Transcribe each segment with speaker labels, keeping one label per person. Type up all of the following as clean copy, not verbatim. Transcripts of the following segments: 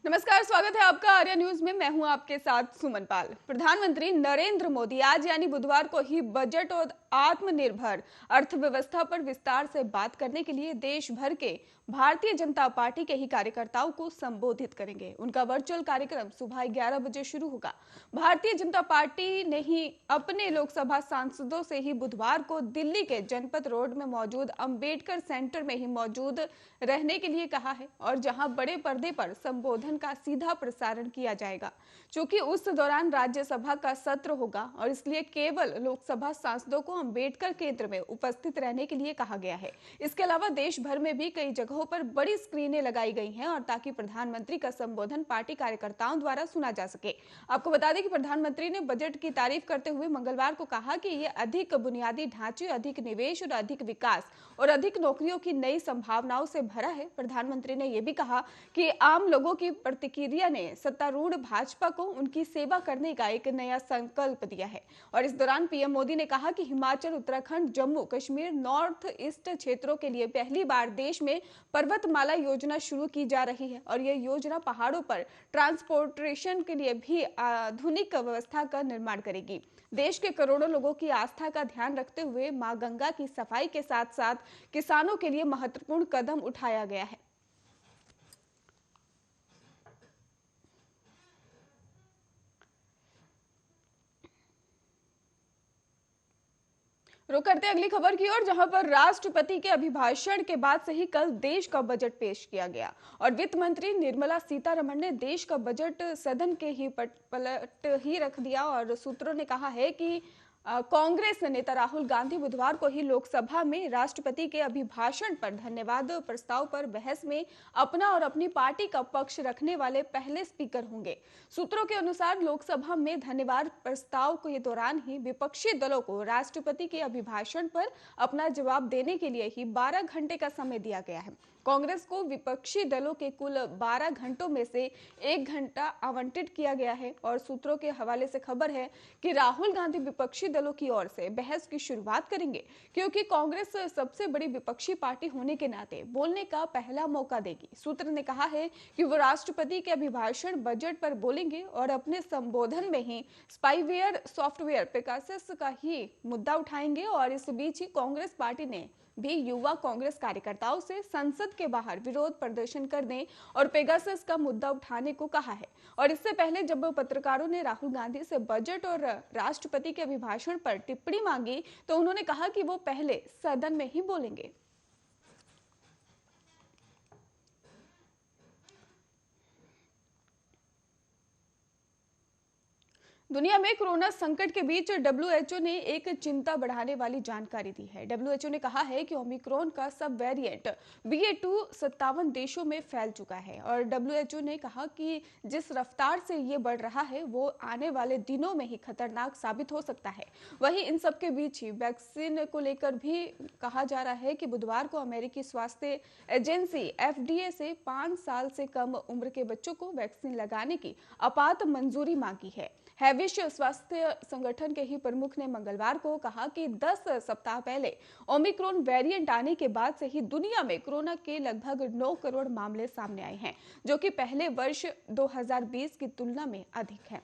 Speaker 1: नमस्कार, स्वागत है आपका आर्या न्यूज में। मैं हूं आपके साथ सुमन पाल। प्रधानमंत्री नरेंद्र मोदी आज यानी बुधवार को ही बजट और आत्मनिर्भर अर्थव्यवस्था पर विस्तार से बात करने के लिए देश भर के भारतीय जनता पार्टी के ही कार्यकर्ताओं को संबोधित करेंगे। उनका वर्चुअल कार्यक्रम सुबह 11 बजे शुरू होगा। भारतीय जनता पार्टी ने ही अपने लोकसभा सांसदों से ही बुधवार को दिल्ली के जनपथ रोड में मौजूद अंबेडकर सेंटर में ही मौजूद रहने के लिए कहा है और जहां बड़े पर्दे पर संबोधन का सीधा प्रसारण किया जाएगा। चूंकि उस दौरान राज्यसभा का सत्र होगा और इसलिए केवल लोकसभा सांसदों को अंबेडकर केंद्र में उपस्थित रहने के लिए कहा गया है। इसके अलावा देश भर में भी कई जगहों पर बड़ी स्क्रीनें लगाई गई हैं और ताकि प्रधानमंत्री का संबोधन पार्टी कार्यकर्ताओं द्वारा सुना जा सके। आपको बता दें कि प्रधानमंत्री ने बजट की तारीफ करते हुए मंगलवार को कहा कि यह अधिक बुनियादी ढांचे, अधिक निवेश और अधिक विकास और अधिक नौकरियों की नई संभावनाओं से भरा है। प्रधानमंत्री ने यह भी कहा कि आम लोगों की प्रतिक्रिया ने सत्तारूढ़ भाजपा को उनकी सेवा करने का एक नया संकल्प दिया है। और इस दौरान पीएम मोदी ने कहा कि हिमाचल, उत्तराखंड, जम्मू कश्मीर, नॉर्थ ईस्ट क्षेत्रों के लिए पहली बार देश में पर्वतमाला योजना शुरू की जा रही है और यह योजना पहाड़ों पर ट्रांसपोर्टेशन के लिए भी आधुनिक व्यवस्था का निर्माण करेगी। देश के करोड़ों लोगों की आस्था का ध्यान रखते हुए मां गंगा की सफाई के साथ साथ किसानों के लिए महत्वपूर्ण कदम उठाया गया है। रुक करते हैं अगली खबर की ओर, जहां पर राष्ट्रपति के अभिभाषण के बाद से ही कल देश का बजट पेश किया गया और वित्त मंत्री निर्मला सीतारमण ने देश का बजट सदन के ही पलट ही रख दिया। और सूत्रों ने कहा है कि कांग्रेस नेता राहुल गांधी बुधवार को ही लोकसभा में राष्ट्रपति के अभिभाषण पर धन्यवाद प्रस्ताव पर बहस में अपना और अपनी पार्टी का पक्ष रखने वाले पहले स्पीकर होंगे। सूत्रों के अनुसार लोकसभा में धन्यवाद प्रस्ताव के दौरान ही विपक्षी दलों को राष्ट्रपति के अभिभाषण पर अपना जवाब देने के लिए ही 12 घंटे का समय दिया गया है। कांग्रेस को विपक्षी दलों के कुल 12 घंटों में से 1 घंटा आवंटित किया गया है और सूत्रों के हवाले से खबर है कि राहुल गांधी विपक्षी दलों की ओर से बहस की शुरुआत करेंगे, क्योंकि कांग्रेस सबसे बड़ी विपक्षी पार्टी होने के नाते बोलने का पहला मौका देगी। सूत्र ने कहा है कि वो राष्ट्रपति के अभिभाषण बजट पर बोलेंगे और अपने संबोधन में ही स्पाईवेयर सॉफ्टवेयर पेगासस का ही मुद्दा उठाएंगे। और इस बीच ही कांग्रेस पार्टी ने भी युवा कांग्रेस कार्यकर्ताओं से संसद के बाहर विरोध प्रदर्शन करने और पेगासस का मुद्दा उठाने को कहा है। और इससे पहले जब पत्रकारों ने राहुल गांधी से बजट और राष्ट्रपति के अभिभाषण पर टिप्पणी मांगी तो उन्होंने कहा कि वो पहले सदन में ही बोलेंगे। दुनिया में कोरोना संकट के बीच डब्ल्यूएचओ ने एक चिंता बढ़ाने वाली जानकारी दी है। डब्ल्यूएचओ ने कहा है कि ओमिक्रॉन का सब वेरिएंट BA.2 57 देशों में फैल चुका है और डब्ल्यूएचओ ने कहा कि जिस रफ्तार से ये बढ़ रहा है वो आने वाले दिनों में ही खतरनाक साबित हो सकता है। वहीं इन सब के बीच ही वैक्सीन को लेकर भी कहा जा रहा है कि बुधवार को अमेरिकी स्वास्थ्य एजेंसी FDA से 5 साल से कम उम्र के बच्चों को वैक्सीन लगाने की आपात मंजूरी मांगी है। विश्व स्वास्थ्य संगठन के ही प्रमुख ने मंगलवार को कहा कि 10 सप्ताह पहले ओमिक्रॉन वेरिएंट आने के बाद से ही दुनिया में कोरोना के लगभग 9 करोड़ मामले सामने आए हैं, जो कि पहले वर्ष 2020 की तुलना में अधिक है।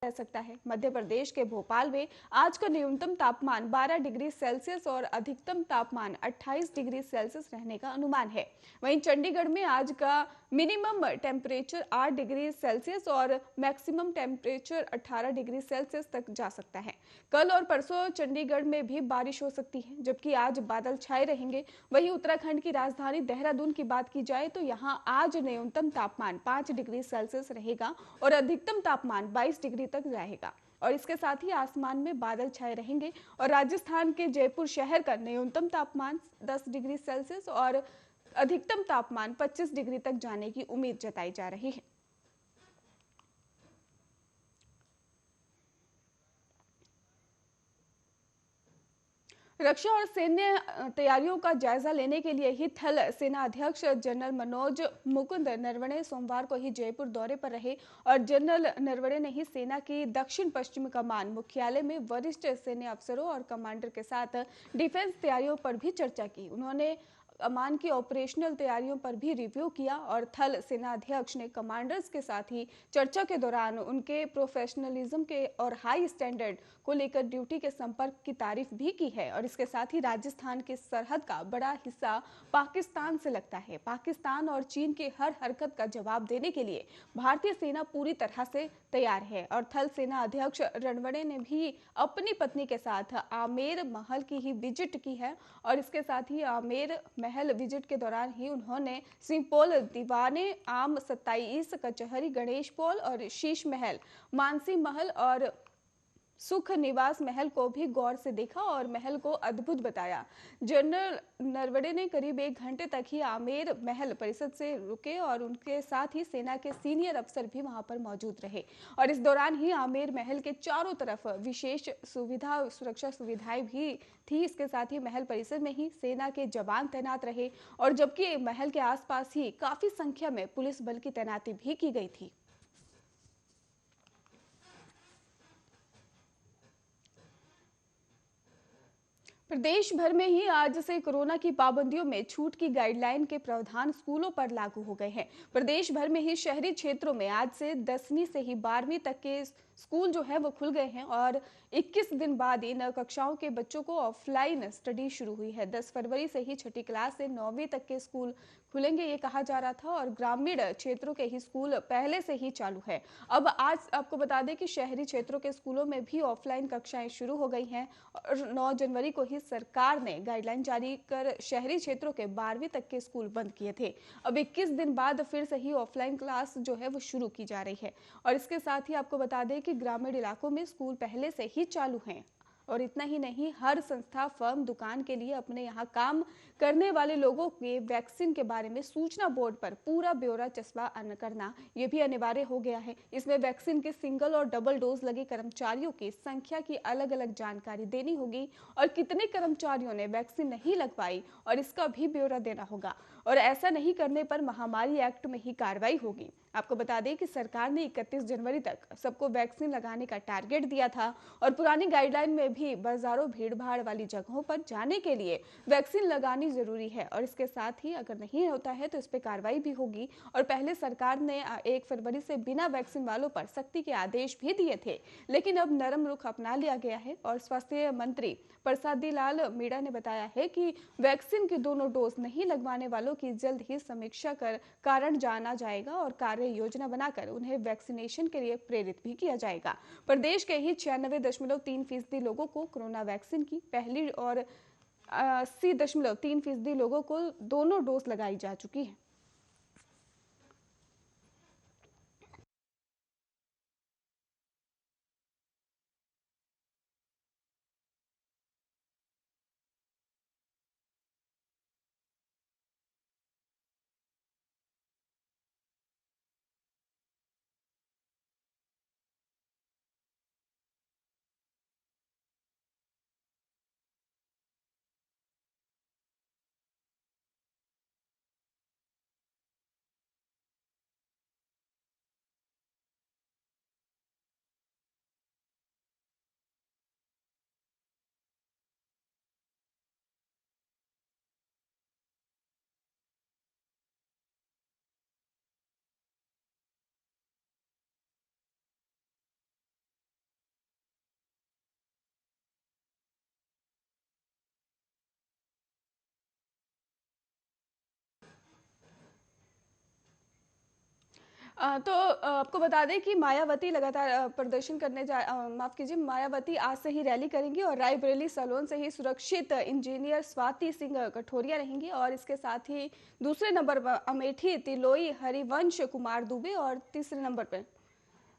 Speaker 1: रह सकता है। मध्य प्रदेश के भोपाल में आज का न्यूनतम तापमान 12 डिग्री सेल्सियस और अधिकतम तापमान 28 डिग्री सेल्सियस रहने का अनुमान है। वहीं चंडीगढ़ में आज का मिनिमम टेम्परेचर 8 डिग्री सेल्सियस और मैक्सिमम टेम्परेचर 18 डिग्री सेल्सियस तक जा सकता है। कल और परसों चंडीगढ़ में भी बारिश हो सकती है, जबकि आज बादल छाए रहेंगे। वहीं उत्तराखंड की राजधानी देहरादून की बात की जाए तो यहाँ आज न्यूनतम तापमान 5 डिग्री सेल्सियस रहेगा और अधिकतम तापमान 22 डिग्री तक रहेगा। और इसके साथ ही आसमान में बादल छाए रहेंगे और राजस्थान के जयपुर शहर का न्यूनतम तापमान 10 डिग्री सेल्सियस और अधिकतम तापमान 25 डिग्री तक जाने की उम्मीद जताई जा रही है। रक्षा और सैन्य तैयारियों का जायजा लेने के लिए ही थल सेना अध्यक्ष जनरल मनोज मुकुंद नरवणे सोमवार को ही जयपुर दौरे पर रहे और जनरल नरवणे ने ही सेना की दक्षिण पश्चिम कमान मुख्यालय में वरिष्ठ सैन्य अफसरों और कमांडर के साथ डिफेंस तैयारियों पर भी चर्चा की। उन्होंने कमान की ऑपरेशनल तैयारियों पर भी रिव्यू किया और थल सेना अध्यक्ष ने कमांडर्स के साथ ही चर्चा के दौरान उनके प्रोफेशनलिज्म के और हाई स्टैंडर्ड को लेकर ड्यूटी के संपर्क की तारीफ भी की है। और इसके साथ ही राजस्थान की सरहद का बड़ा हिस्सा पाकिस्तान से लगता है। पाकिस्तान और चीन की हर हरकत का जवाब देने के लिए भारतीय सेना पूरी तरह से तैयार है। और थल सेना अध्यक्ष रणवणे ने भी अपनी पत्नी के साथ आमेर महल की ही विजिट की है और इसके साथ ही आमेर महल विजिट के दौरान ही उन्होंने सिंहपोल दीवाने आम 27 कचहरी गणेश पोल और शीश महल मानसी महल और सुख निवास महल को भी गौर से देखा और महल को अद्भुत बताया। जनरल नरवणे ने करीब 1 घंटे तक ही आमेर महल परिसर से रुके और उनके साथ ही सेना के सीनियर अफसर भी वहां पर मौजूद रहे। और इस दौरान ही आमेर महल के चारों तरफ विशेष सुरक्षा सुविधाएं भी थी। इसके साथ ही महल परिसर में ही सेना के जवान तैनात रहे और जबकि महल के आसपास ही काफी संख्या में पुलिस बल की तैनाती भी की गई थी। प्रदेश भर में ही आज से कोरोना की पाबंदियों में छूट की गाइडलाइन के प्रावधान स्कूलों पर लागू हो गए हैं। प्रदेश भर में ही शहरी क्षेत्रों में आज से 10वीं से ही 12वीं तक के स्कूल जो है वो खुल गए हैं और 21 दिन बाद इन कक्षाओं के बच्चों को ऑफलाइन स्टडी शुरू हुई है। 10 फरवरी से ही छठी क्लास से 9वीं तक के स्कूल खुलेंगे ये कहा जा रहा था और ग्रामीण क्षेत्रों के ही स्कूल पहले से ही चालू है। अब आज आपको बता दें कि शहरी क्षेत्रों के स्कूलों में भी ऑफलाइन कक्षाएं शुरू हो गई हैं और 9 जनवरी को ही सरकार ने गाइडलाइन जारी कर शहरी क्षेत्रों के 12वीं तक के स्कूल बंद किए थे। अब 21 दिन बाद फिर से ही ऑफलाइन क्लास जो है वो शुरू की जा रही है। और इसके साथ ही आपको बता दें कि ग्रामीण इलाकों में स्कूल पहले से ही चालू हैं। और इतना ही नहीं, हर संस्था फर्म दुकान के लिए अपने यहाँ काम करने वाले लोगों के वैक्सीन के बारे में सूचना बोर्ड पर पूरा ब्यौरा चस्पा करना ये भी अनिवार्य हो गया है। इसमें वैक्सीन के सिंगल और डबल डोज लगे कर्मचारियों की संख्या की अलग अलग जानकारी देनी होगी और कितने कर्मचारियों ने वैक्सीन नहीं लगवाई और इसका भी ब्यौरा देना होगा और ऐसा नहीं करने पर महामारी एक्ट में ही कार्रवाई होगी। आपको बता दें कि सरकार ने 31 जनवरी तक सबको वैक्सीन लगाने का टारगेट दिया था और पुरानी गाइडलाइन में भी बाजारों भीड़-भाड़ वाली जगहों पर जाने के लिए वैक्सीन लगानी जरूरी है और इसके साथ ही अगर नहीं होता है तो इस पर कार्रवाई भी होगी। और पहले सरकार ने 1 फरवरी से बिना वैक्सीन वालों पर सख्ती के आदेश भी दिए थे, लेकिन अब नरम रुख अपना लिया गया है और स्वास्थ्य मंत्री प्रसादी लाल मीणा ने बताया है कि वैक्सीन की दोनों डोज नहीं लगवाने वालों की जल्द ही समीक्षा कर कारण जाना जाएगा और कार्य योजना बनाकर उन्हें वैक्सीनेशन के लिए प्रेरित भी किया जाएगा। प्रदेश के ही 96.3% लोगों को कोरोना वैक्सीन की पहली और 80.3% लोगों को दोनों डोज लगाई जा चुकी है। आपको बता दें कि मायावती लगातार प्रदर्शन करने माफ कीजिए, मायावती आज से ही रैली करेंगी और रायबरेली सलोन से ही सुरक्षित इंजीनियर स्वाति सिंह कठोरिया रहेंगी और इसके साथ ही दूसरे नंबर पर अमेठी तिलोई हरिवंश कुमार दुबे और तीसरे नंबर पर।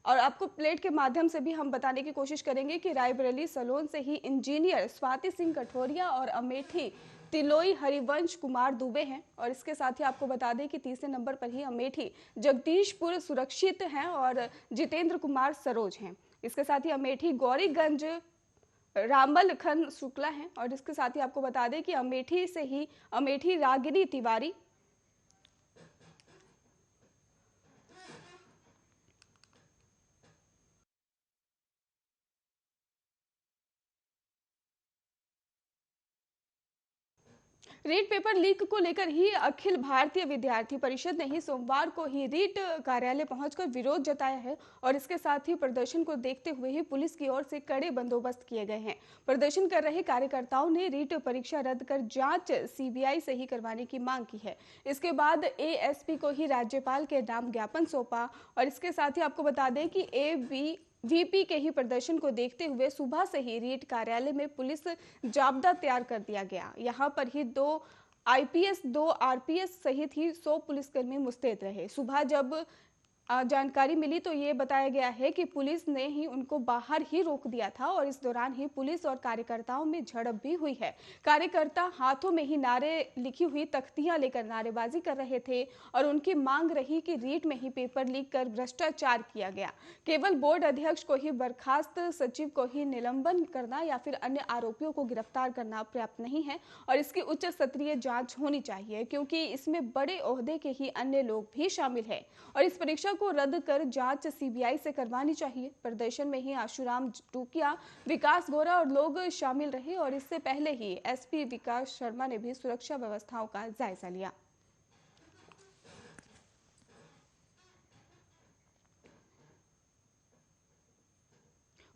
Speaker 1: और आपको प्लेट के माध्यम से भी हम बताने की कोशिश करेंगे कि रायबरेली सलोन से ही इंजीनियर स्वाति सिंह कठोरिया और अमेठी तिलोई हरिवंश कुमार दुबे हैं और इसके साथ ही आपको बता दें कि तीसरे नंबर पर ही अमेठी जगदीशपुर सुरक्षित हैं और जितेंद्र कुमार सरोज हैं। इसके साथ ही अमेठी गौरीगंज रामबल खन शुक्ला हैं और इसके साथ ही आपको बता दें कि अमेठी से ही अमेठी रागिनी तिवारी। रीट पेपर लीक को लेकर ही अखिल भारतीय विद्यार्थी परिषद ने ही सोमवार को ही रीट कार्यालय पहुंचकर विरोध जताया है और इसके साथ ही प्रदर्शन को देखते हुए ही पुलिस की ओर से कड़े बंदोबस्त किए गए हैं। प्रदर्शन कर रहे कार्यकर्ताओं ने रीट परीक्षा रद्द कर जांच सीबीआई से ही करवाने की मांग की है। इसके बाद एएसपी को ही राज्यपाल के नाम ज्ञापन सौंपा और इसके साथ ही आपको बता दें कि वीपी के ही प्रदर्शन को देखते हुए सुबह से ही रीट कार्यालय में पुलिस जाब्ता तैयार कर दिया गया। यहां पर ही 2 आईपीएस 2 आरपीएस सहित ही 100 पुलिसकर्मी मुस्तैद रहे। सुबह जब जानकारी मिली तो ये बताया गया है कि पुलिस ने ही उनको बाहर ही रोक दिया था और इस दौरान ही पुलिस और कार्यकर्ताओं में झड़प भी हुई है। कार्यकर्ता हाथों में ही नारे लिखी हुई तख्तियां लेकर नारेबाजी कर रहे थे और उनकी मांग रही कि रीट में ही पेपर लीक कर भ्रष्टाचार किया गया। केवल बोर्ड अध्यक्ष को ही बर्खास्त, सचिव को ही निलंबन करना या फिर अन्य आरोपियों को गिरफ्तार करना पर्याप्त नहीं है और इसकी उच्च स्तरीय जांच होनी चाहिए क्योंकि इसमें बड़े ओहदे के ही अन्य लोग भी शामिल हैं और इस परीक्षा को रद्द कर जांच सीबीआई से करवानी चाहिए। प्रदर्शन में ही आशुराम टूकिया, विकास गोरा और लोग शामिल रहे और इससे पहले ही एसपी विकास शर्मा ने भी सुरक्षा व्यवस्थाओं का जायजा लिया।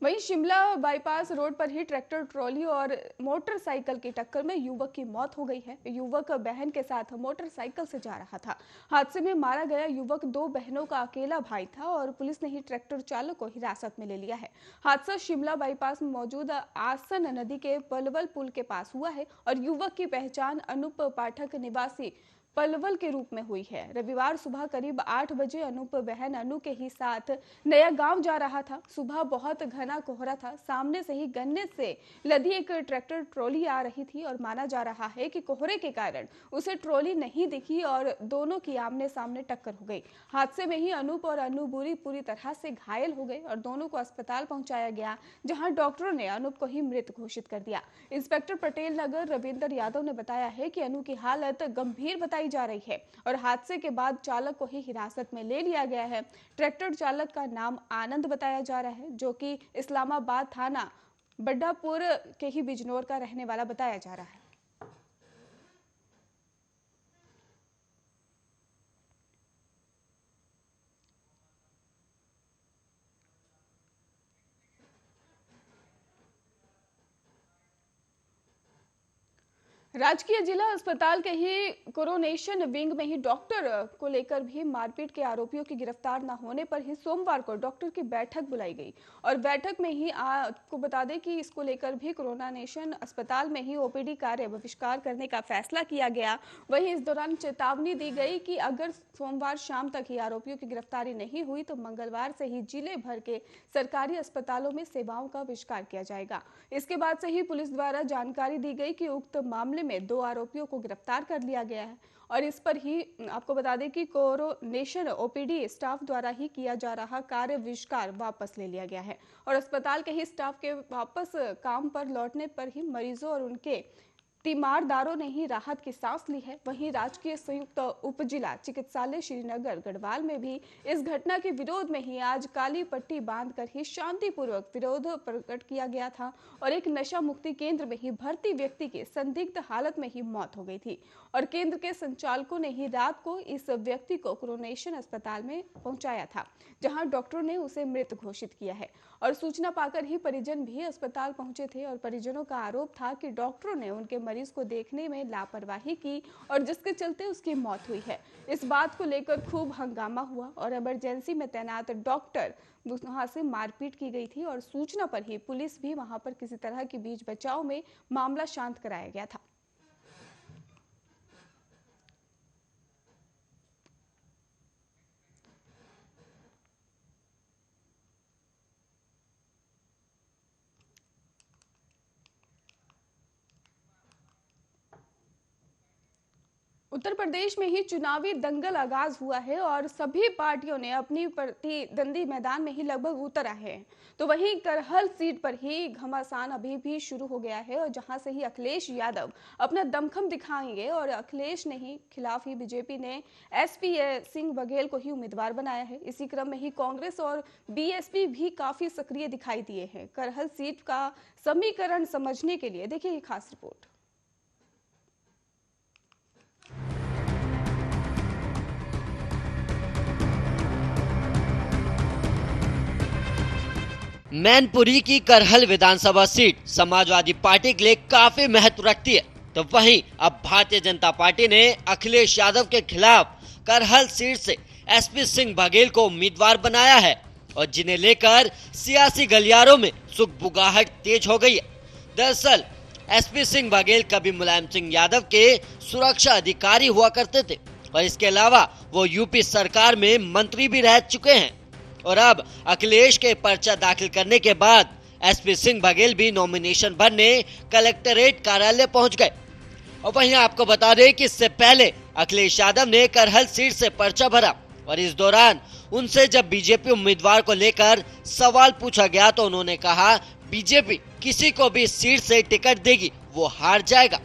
Speaker 1: वहीं शिमला बाईपास रोड पर ही ट्रैक्टर ट्रॉली और मोटरसाइकिल की टक्कर में युवक की मौत हो गई है। युवक बहन के साथ मोटरसाइकिल से जा रहा था। हादसे में मारा गया युवक 2 बहनों का अकेला भाई था और पुलिस ने ही ट्रैक्टर चालक को हिरासत में ले लिया है। हादसा शिमला बाईपास में मौजूद आसन नदी के पलवल पुल के पास हुआ है और युवक की पहचान अनूप पाठक निवासी पलवल के रूप में हुई है। रविवार सुबह करीब 8 बजे अनूप बहन अनु के ही साथ नया गांव जा रहा था। सुबह बहुत घना कोहरा था। सामने से ही गन्ने से लदी एक ट्रैक्टर ट्रॉली आ रही थी और माना जा रहा है कि कोहरे के कारण उसे ट्रॉली नहीं दिखी और दोनों की आमने सामने टक्कर हो गई। हादसे में ही अनूप और अनु पूरी तरह से घायल हो गए और दोनों को अस्पताल पहुंचाया गया, जहां डॉक्टरों ने अनूप को ही मृत घोषित कर दिया। इंस्पेक्टर पटेल नगर रविंदर यादव ने बताया है कि अनु की हालत गंभीर बताई जा रही है और हादसे के बाद चालक को ही हिरासत में ले लिया गया है। ट्रैक्टर चालक का नाम आनंद बताया जा रहा है, जो कि इस्लामाबाद थाना बड्डापुर के ही बिजनौर का रहने वाला बताया जा रहा है। राजकीय जिला अस्पताल के ही कोरोनेशन विंग में ही डॉक्टर को लेकर भी मारपीट के आरोपियों की गिरफ्तार न होने पर ही सोमवार को डॉक्टर की बैठक बुलाई गई और बैठक में ही आपको बता दें कि इसको लेकर भी कोरोनेशन अस्पताल में ही ओपीडी कार्य बहिष्कार करने का फैसला किया गया। वहीं इस दौरान चेतावनी दी गई कि अगर सोमवार शाम तक ही आरोपियों की गिरफ्तारी नहीं हुई तो मंगलवार से ही जिले भर के सरकारी अस्पतालों में सेवाओं का बहिष्कार किया जाएगा। इसके बाद से ही पुलिस द्वारा जानकारी दी गई कि उक्त मामले में 2 आरोपियों को गिरफ्तार कर लिया गया है और इस पर ही आपको बता दें कि कोरोनेशन ओपीडी स्टाफ द्वारा ही किया जा रहा कार्य बहिष्कार वापस ले लिया गया है और अस्पताल के ही स्टाफ के वापस काम पर लौटने पर ही मरीजों और उनके तीमारदारों ने ही राहत की सांस ली है। वहीं राजकीय संयुक्त उप जिला चिकित्सालय श्रीनगर गढ़वाल में भी इस घटना के विरोध में ही आज काली पट्टी बांधकर ही शांतिपूर्वक विरोध प्रकट किया गया था और एक नशा मुक्ति केंद्र में ही भर्ती व्यक्ति की संदिग्ध हालत में ही मौत हो गई थी और केंद्र के संचालकों ने ही रात को इस व्यक्ति को कोरोनेशन अस्पताल में पहुंचाया था, जहां डॉक्टरों ने उसे मृत घोषित किया है और सूचना पाकर ही परिजन भी अस्पताल पहुंचे थे और परिजनों का आरोप था कि डॉक्टरों ने उनके मरीज को देखने में लापरवाही की और जिसके चलते उसकी मौत हुई है। इस बात को लेकर खूब हंगामा हुआ और इमरजेंसी में तैनात डॉक्टर वहां से मारपीट की गई थी और सूचना पर ही पुलिस भी वहां पर किसी तरह के बीच बचाव में मामला शांत कराया गया था। उत्तर प्रदेश में ही चुनावी दंगल आगाज हुआ है और सभी पार्टियों ने अपनी प्रतिद्वंदी मैदान में ही लगभग उतर आए हैं। तो वहीं करहल सीट पर ही घमासान अभी भी शुरू हो गया है और जहां से ही अखिलेश यादव अपना दमखम दिखाएंगे और अखिलेश ने ही खिलाफ ही बीजेपी ने एसपी सिंह बघेल को ही उम्मीदवार बनाया है। इसी क्रम में ही कांग्रेस और बीएसपी भी काफी सक्रिय दिखाई दिए हैं। करहल सीट का समीकरण समझने के लिए देखिए ये खास रिपोर्ट।
Speaker 2: मैनपुरी की करहल विधानसभा सीट समाजवादी पार्टी के लिए काफी महत्व रखती है। तो वहीं अब भारतीय जनता पार्टी ने अखिलेश यादव के खिलाफ करहल सीट से एसपी सिंह बघेल को उम्मीदवार बनाया है और जिन्हें लेकर सियासी गलियारों में सुगबुगाहट तेज हो गई है। दरअसल एसपी सिंह बघेल कभी मुलायम सिंह यादव के सुरक्षा अधिकारी हुआ करते थे और इसके अलावा वो यूपी सरकार में मंत्री भी रह चुके हैं और अब अखिलेश के पर्चा दाखिल करने के बाद एसपी सिंह बघेल भी नॉमिनेशन भरने कलेक्टरेट कार्यालय पहुंच गए। और वहीं आपको बता दें कि इससे पहले अखिलेश यादव ने करहल सीट से पर्चा भरा और इस दौरान उनसे जब बीजेपी उम्मीदवार को लेकर सवाल पूछा गया तो उन्होंने कहा बीजेपी किसी को भी सीट से टिकट देगी वो हार जाएगा।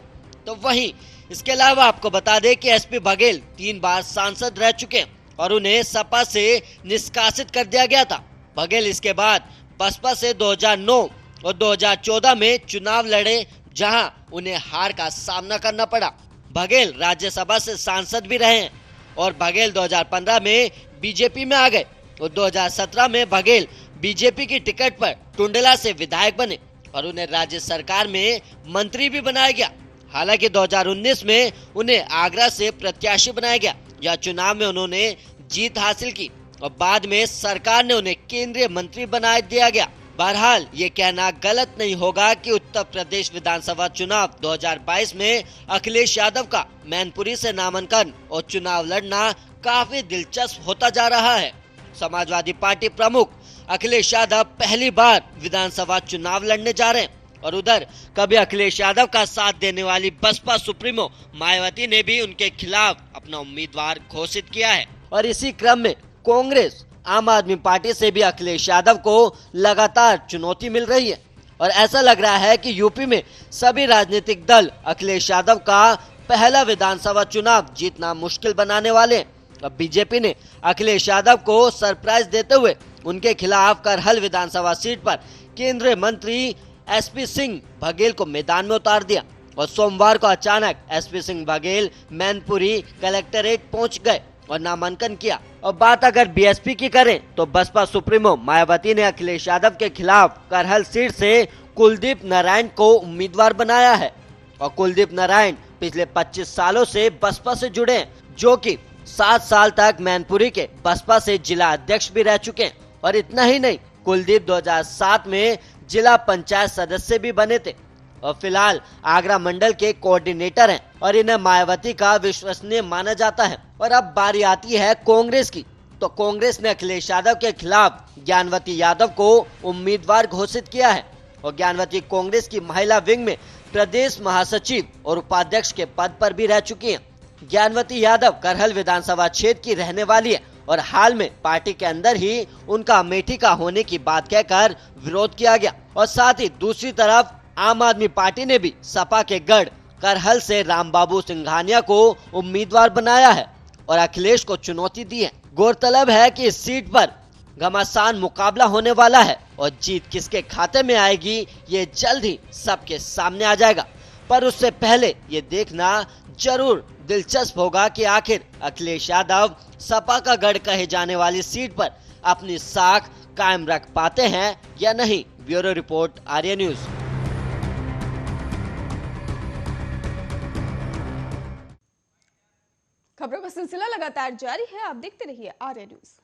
Speaker 2: तो वहीं इसके अलावा आपको बता दें कि एसपी बघेल 3 बार सांसद रह चुके हैं और उन्हें सपा से निष्कासित कर दिया गया था। बघेल इसके बाद बसपा से 2009 और 2014 में चुनाव लड़े जहां उन्हें हार का सामना करना पड़ा। बघेल राज्यसभा से सांसद भी रहे हैं और बघेल 2015 में बीजेपी में आ गए और 2017 में बघेल बीजेपी की टिकट पर टुंडला से विधायक बने और उन्हें राज्य सरकार में मंत्री भी बनाया गया। हालांकि 2019 में उन्हें आगरा से प्रत्याशी बनाया गया। यह चुनाव में उन्होंने जीत हासिल की और बाद में सरकार ने उन्हें केंद्रीय मंत्री बना दिया गया। बहरहाल ये कहना गलत नहीं होगा कि उत्तर प्रदेश विधानसभा चुनाव 2022 में अखिलेश यादव का मैनपुरी से नामांकन और चुनाव लड़ना काफी दिलचस्प होता जा रहा है। समाजवादी पार्टी प्रमुख अखिलेश यादव पहली बार विधानसभा चुनाव लड़ने जा रहे हैं और उधर कभी अखिलेश यादव का साथ देने वाली बसपा सुप्रीमो मायावती ने भी उनके खिलाफ अपना उम्मीदवार घोषित किया है। और इसी क्रम में कांग्रेस आम आदमी पार्टी से भी अखिलेश यादव को लगातार चुनौती मिल रही है और ऐसा लग रहा है कि यूपी में सभी राजनीतिक दल अखिलेश यादव का पहला विधानसभा चुनाव जीतना मुश्किल बनाने वाले हैं। अब बीजेपी ने अखिलेश यादव को सरप्राइज देते हुए उनके खिलाफ करहल विधानसभा सीट पर केंद्रीय मंत्री एसपी सिंह बघेल को मैदान में उतार दिया और सोमवार को अचानक एसपी सिंह बघेल मैनपुरी कलेक्टरेट पहुंच गए और नामांकन किया। और बात अगर बीएसपी की करें तो बसपा सुप्रीमो मायावती ने अखिलेश यादव के खिलाफ करहल सीट से कुलदीप नारायण को उम्मीदवार बनाया है और कुलदीप नारायण पिछले 25 सालों से बसपा से जुड़े हैं, जो कि 7 साल तक मैनपुरी के बसपा से जिला अध्यक्ष भी रह चुके हैं। और इतना ही नहीं, कुलदीप 2007 में जिला पंचायत सदस्य भी बने थे और फिलहाल आगरा मंडल के कोऑर्डिनेटर हैं और इन्हें मायावती का विश्वसनीय माना जाता है। और अब बारी आती है कांग्रेस की, तो कांग्रेस ने अखिलेश यादव के खिलाफ ज्ञानवती यादव को उम्मीदवार घोषित किया है और ज्ञानवती कांग्रेस की महिला विंग में प्रदेश महासचिव और उपाध्यक्ष के पद पर भी रह चुकी हैं। ज्ञानवती यादव करहल विधानसभा क्षेत्र की रहने वाली है और हाल में पार्टी के अंदर ही उनका अमेठी का होने की बात कहकर विरोध किया गया। और साथ ही दूसरी तरफ आम आदमी पार्टी ने भी सपा के गढ़ करहल से रामबाबू सिंघानिया को उम्मीदवार बनाया है और अखिलेश को चुनौती दी है। गौरतलब है कि इस सीट पर घमासान मुकाबला होने वाला है और जीत किसके खाते में आएगी ये जल्द ही सबके सामने आ जाएगा। पर उससे पहले ये देखना जरूर दिलचस्प होगा कि आखिर अखिलेश यादव सपा का गढ़ कहे जाने वाली सीट पर अपनी साख कायम रख पाते हैं या नहीं। Bureau report, Arya news.
Speaker 1: खबरों का सिलसिला लगातार जारी है, आप देखते रहिए आर्या न्यूज।